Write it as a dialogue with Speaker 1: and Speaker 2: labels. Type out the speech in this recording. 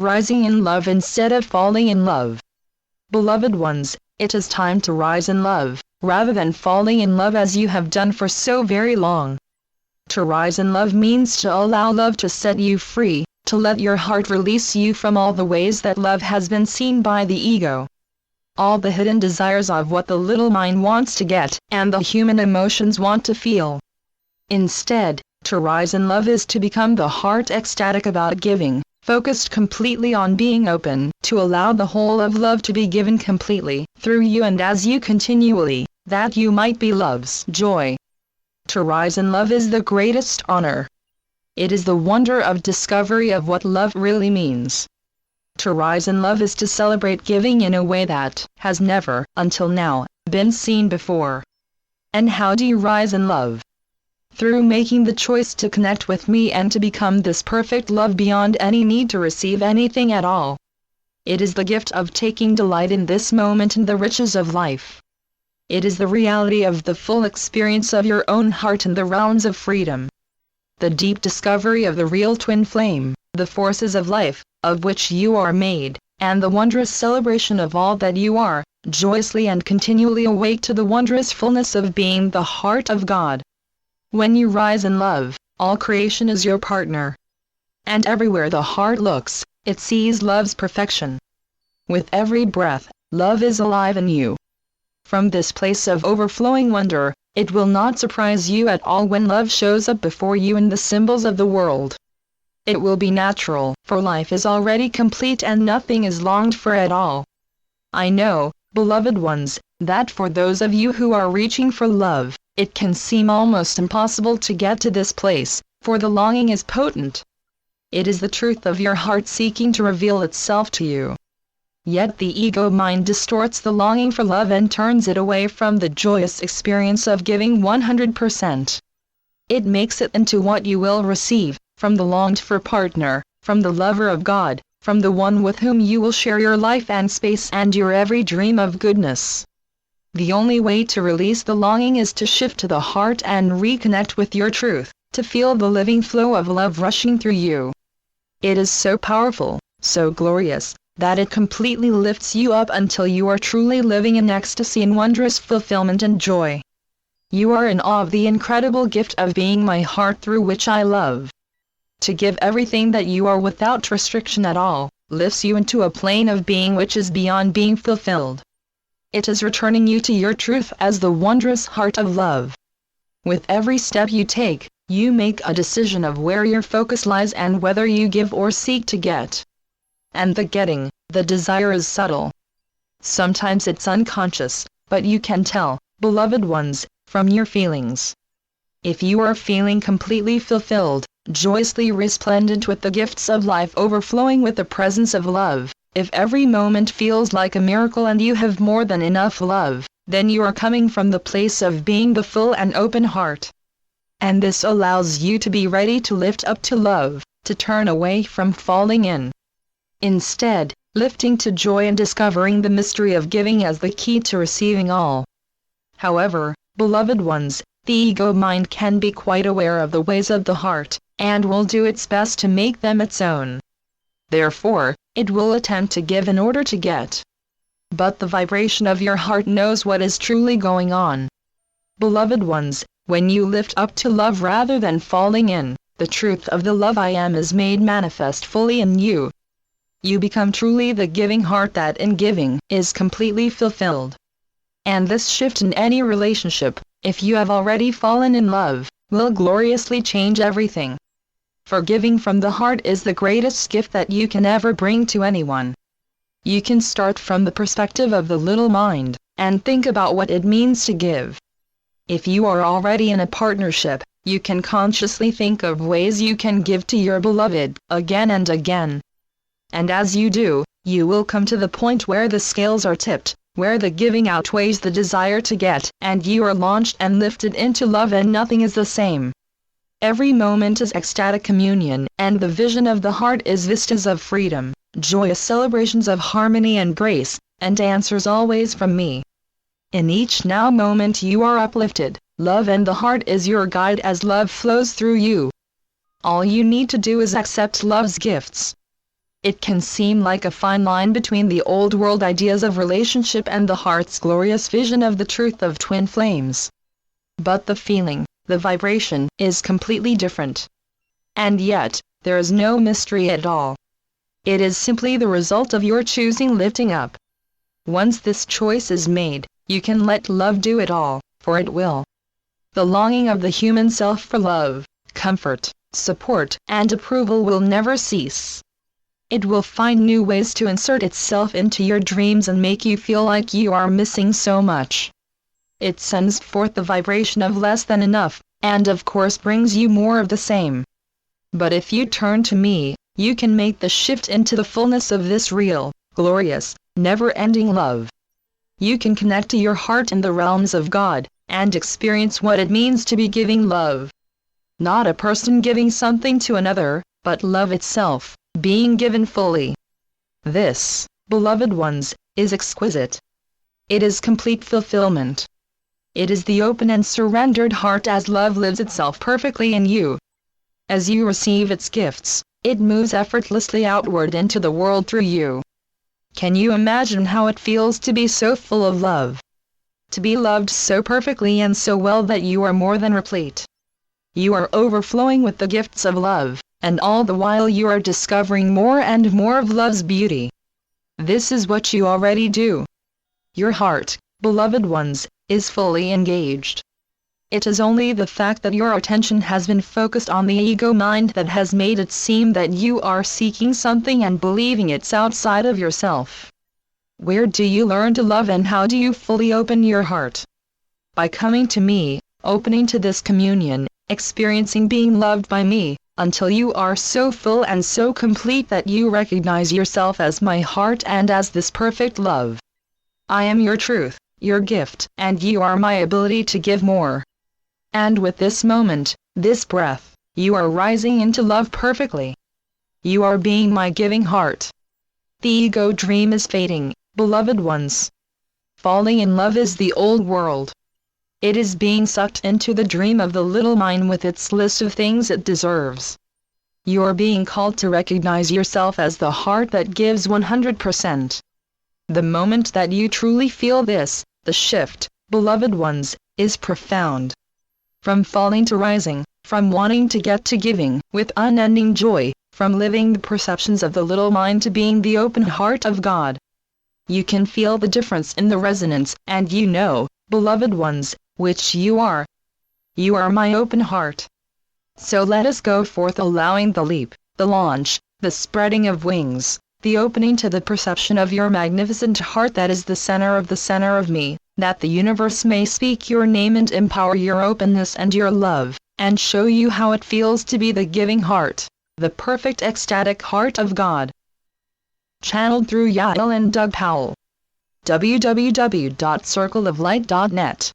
Speaker 1: rising in love instead of falling in love. Beloved ones, it is time to rise in love, rather than falling in love as you have done for so very long. To rise in love means to allow love to set you free, to let your heart release you from all the ways that love has been seen by the ego. All the hidden desires of what the little mind wants to get, and the human emotions want to feel. Instead, to rise in love is to become the heart ecstatic about giving, focused completely on being open, to allow the whole of love to be given completely, through you and as you continually, that you might be love's joy. To rise in love is the greatest honor. It is the wonder of discovery of what love really means. To rise in love is to celebrate giving in a way that has never, until now, been seen before. And how do you rise in love? Through making the choice to connect with me and to become this perfect love beyond any need to receive anything at all. It is the gift of taking delight in this moment and the riches of life. It is the reality of the full experience of your own heart in the realms of freedom. The deep discovery of the real twin flame, the forces of life, of which you are made, and the wondrous celebration of all that you are, joyously and continually awake to the wondrous fullness of being the heart of God. When you rise in love, all creation is your partner. And everywhere the heart looks, it sees love's perfection. With every breath, love is alive in you. From this place of overflowing wonder, it will not surprise you at all when love shows up before you in the symbols of the world. It will be natural, for life is already complete and nothing is longed for at all. I know, beloved ones, that for those of you who are reaching for love, it can seem almost impossible to get to this place, for the longing is potent. It is the truth of your heart seeking to reveal itself to you. Yet the ego mind distorts the longing for love and turns it away from the joyous experience of giving 100%. It makes it into what you will receive, from the longed-for partner, from the lover of God, from the one with whom you will share your life and space and your every dream of goodness. The only way to release the longing is to shift to the heart and reconnect with your truth, to feel the living flow of love rushing through you. It is so powerful, so glorious, that it completely lifts you up until you are truly living in ecstasy and wondrous fulfillment and joy. You are in awe of the incredible gift of being my heart through which I love. To give everything that you are without restriction at all, lifts you into a plane of being which is beyond being fulfilled. It is returning you to your truth as the wondrous heart of love. With every step you take, you make a decision of where your focus lies and whether you give or seek to get. And the getting, the desire is subtle. Sometimes it's unconscious, but you can tell, beloved ones, from your feelings. If you are feeling completely fulfilled, joyously resplendent with the gifts of life overflowing with the presence of love, if every moment feels like a miracle and you have more than enough love, then you are coming from the place of being the full and open heart. And this allows you to be ready to lift up to love, to turn away from falling in. Instead, lifting to joy and discovering the mystery of giving as the key to receiving all. However, beloved ones, the ego mind can be quite aware of the ways of the heart, and will do its best to make them its own. Therefore, it will attempt to give in order to get. But the vibration of your heart knows what is truly going on. Beloved ones, when you lift up to love rather than falling in, the truth of the love I am is made manifest fully in you. You become truly the giving heart that in giving is completely fulfilled. And this shift in any relationship, if you have already fallen in love, will gloriously change everything. Forgiving from the heart is the greatest gift that you can ever bring to anyone. You can start from the perspective of the little mind, and think about what it means to give. If you are already in a partnership, you can consciously think of ways you can give to your beloved, again and again. And as you do, you will come to the point where the scales are tipped, where the giving outweighs the desire to get, and you are launched and lifted into love and nothing is the same. Every moment is ecstatic communion, and the vision of the heart is vistas of freedom, joyous celebrations of harmony and grace, and answers always from me. In each now moment you are uplifted, love and the heart is your guide as love flows through you. All you need to do is accept love's gifts. It can seem like a fine line between the old world ideas of relationship and the heart's glorious vision of the truth of twin flames. But the feeling, the vibration, is completely different. And yet, there is no mystery at all. It is simply the result of your choosing lifting up. Once this choice is made, you can let love do it all, for it will. The longing of the human self for love, comfort, support, and approval will never cease. It will find new ways to insert itself into your dreams and make you feel like you are missing so much. It sends forth the vibration of less than enough, and of course brings you more of the same. But if you turn to me, you can make the shift into the fullness of this real, glorious, never-ending love. You can connect to your heart in the realms of God, and experience what it means to be giving love. Not a person giving something to another, but love itself, being given fully. This, beloved ones, is exquisite. It is complete fulfillment. It is the open and surrendered heart as love lives itself perfectly in you. As you receive its gifts, it moves effortlessly outward into the world through you. Can you imagine how it feels to be so full of love? To be loved so perfectly and so well that you are more than replete. You are overflowing with the gifts of love, and all the while you are discovering more and more of love's beauty. This is what you already do. Your heart, beloved ones, is fully engaged. It is only the fact that your attention has been focused on the ego mind that has made it seem that you are seeking something and believing it's outside of yourself. Where do you learn to love and how do you fully open your heart? By coming to me, opening to this communion, experiencing being loved by me, until you are so full and so complete that you recognize yourself as my heart and as this perfect love. I am your truth, your gift, and you are my ability to give more. And with this moment, this breath, you are rising into love perfectly. You are being my giving heart. The ego dream is fading, beloved ones. Falling in love is the old world. It is being sucked into the dream of the little mind with its list of things it deserves. You are being called to recognize yourself as the heart that gives 100%. The moment that you truly feel this, the shift, beloved ones, is profound. From falling to rising, from wanting to get to giving, with unending joy, from living the perceptions of the little mind to being the open heart of God. You can feel the difference in the resonance, and you know, beloved ones, which you are. You are my open heart. So let us go forth allowing the leap, the launch, the spreading of wings, the opening to the perception of your magnificent heart that is the center of me, that the universe may speak your name and empower your openness and your love, and show you how it feels to be the giving heart, the perfect ecstatic heart of God. Channeled through Yael and Doug Powell. www.circleoflight.net